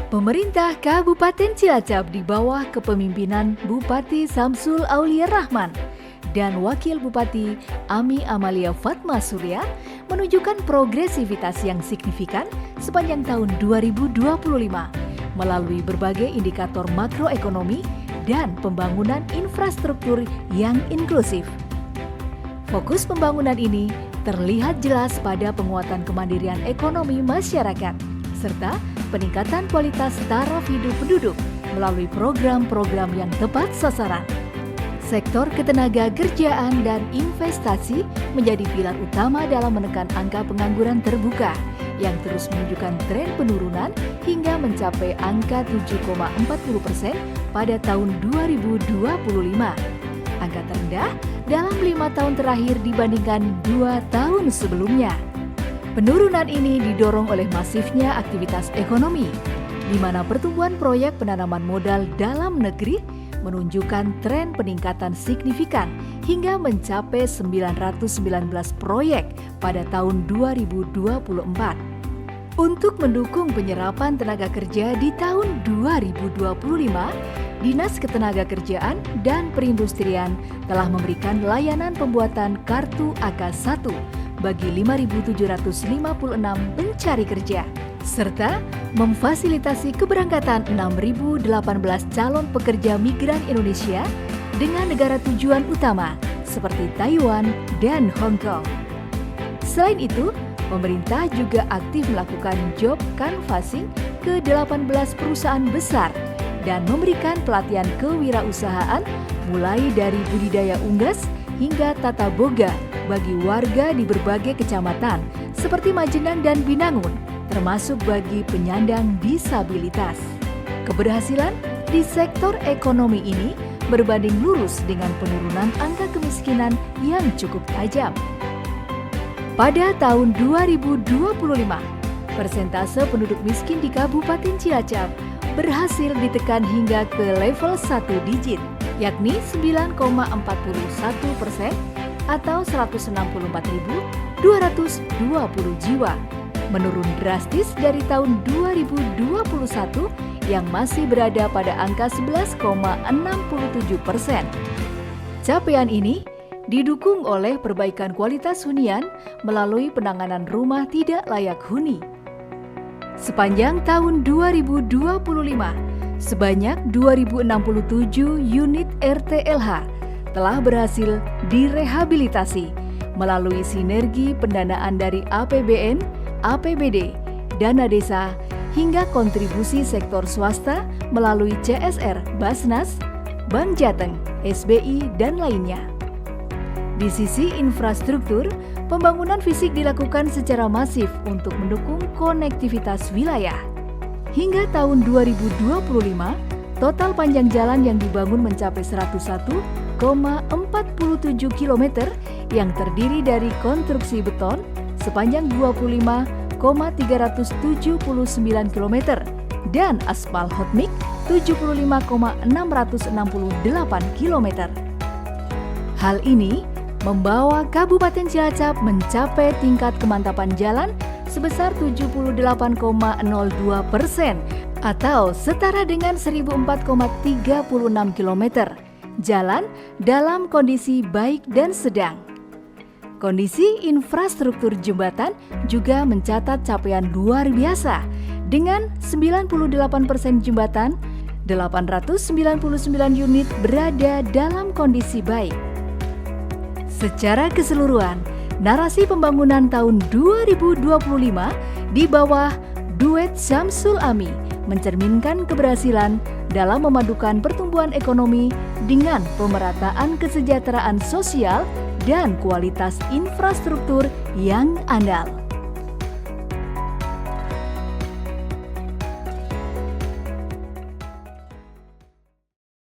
Pemerintah Kabupaten Cilacap di bawah kepemimpinan Bupati Samsul Aulia Rahman dan Wakil Bupati Ami Amalia Fatma Surya menunjukkan progresivitas yang signifikan sepanjang tahun 2025 melalui berbagai indikator makroekonomi dan pembangunan infrastruktur yang inklusif. Fokus pembangunan ini terlihat jelas pada penguatan kemandirian ekonomi masyarakat, serta peningkatan kualitas taraf hidup penduduk melalui program-program yang tepat sasaran. Sektor ketenaga kerjaan dan investasi menjadi pilar utama dalam menekan angka pengangguran terbuka yang terus menunjukkan tren penurunan hingga mencapai angka 7,40% pada tahun 2025. Angka terendah dalam 5 tahun terakhir dibandingkan 2 tahun sebelumnya. Penurunan ini didorong oleh masifnya aktivitas ekonomi, di mana pertumbuhan proyek penanaman modal dalam negeri menunjukkan tren peningkatan signifikan hingga mencapai 919 proyek pada tahun 2024. Untuk mendukung penyerapan tenaga kerja di tahun 2025, Dinas Ketenagakerjaan dan Perindustrian telah memberikan layanan pembuatan kartu AK1 bagi 5.756 pencari kerja, serta memfasilitasi keberangkatan 6.018 calon pekerja migran Indonesia dengan negara tujuan utama seperti Taiwan dan Hong Kong. Selain itu, pemerintah juga aktif melakukan job canvassing ke 18 perusahaan besar dan memberikan pelatihan kewirausahaan mulai dari budidaya unggas hingga tata boga bagi warga di berbagai kecamatan seperti Majenang dan Binangun, termasuk bagi penyandang disabilitas. Keberhasilan di sektor ekonomi ini berbanding lurus dengan penurunan angka kemiskinan yang cukup tajam. Pada tahun 2025, persentase penduduk miskin di Kabupaten Cilacap berhasil ditekan hingga ke level 1 digit, yakni 9,41% atau 164.220 jiwa, menurun drastis dari tahun 2021 yang masih berada pada angka 11,67%. Capaian ini didukung oleh perbaikan kualitas hunian melalui penanganan rumah tidak layak huni. Sepanjang tahun 2025, sebanyak 2.067 unit RTLH telah berhasil direhabilitasi melalui sinergi pendanaan dari APBN, APBD, dana desa, hingga kontribusi sektor swasta melalui CSR, Basnas, Bank Jateng, SBI, dan lainnya. Di sisi infrastruktur, pembangunan fisik dilakukan secara masif untuk mendukung konektivitas wilayah. Hingga tahun 2025, total panjang jalan yang dibangun mencapai 101,47 km yang terdiri dari konstruksi beton sepanjang 25,379 km dan aspal hot mix 75,668 km. Hal ini membawa Kabupaten Cilacap mencapai tingkat kemantapan jalan sebesar 78,02% atau setara dengan 1.004,36 km jalan dalam kondisi baik dan sedang. Kondisi infrastruktur jembatan juga mencatat capaian luar biasa dengan 98% jembatan, 899 unit berada dalam kondisi baik. Secara keseluruhan, narasi pembangunan tahun 2025 di bawah duet Samsul Ami mencerminkan keberhasilan dalam memadukan pertumbuhan ekonomi dengan pemerataan kesejahteraan sosial dan kualitas infrastruktur yang andal.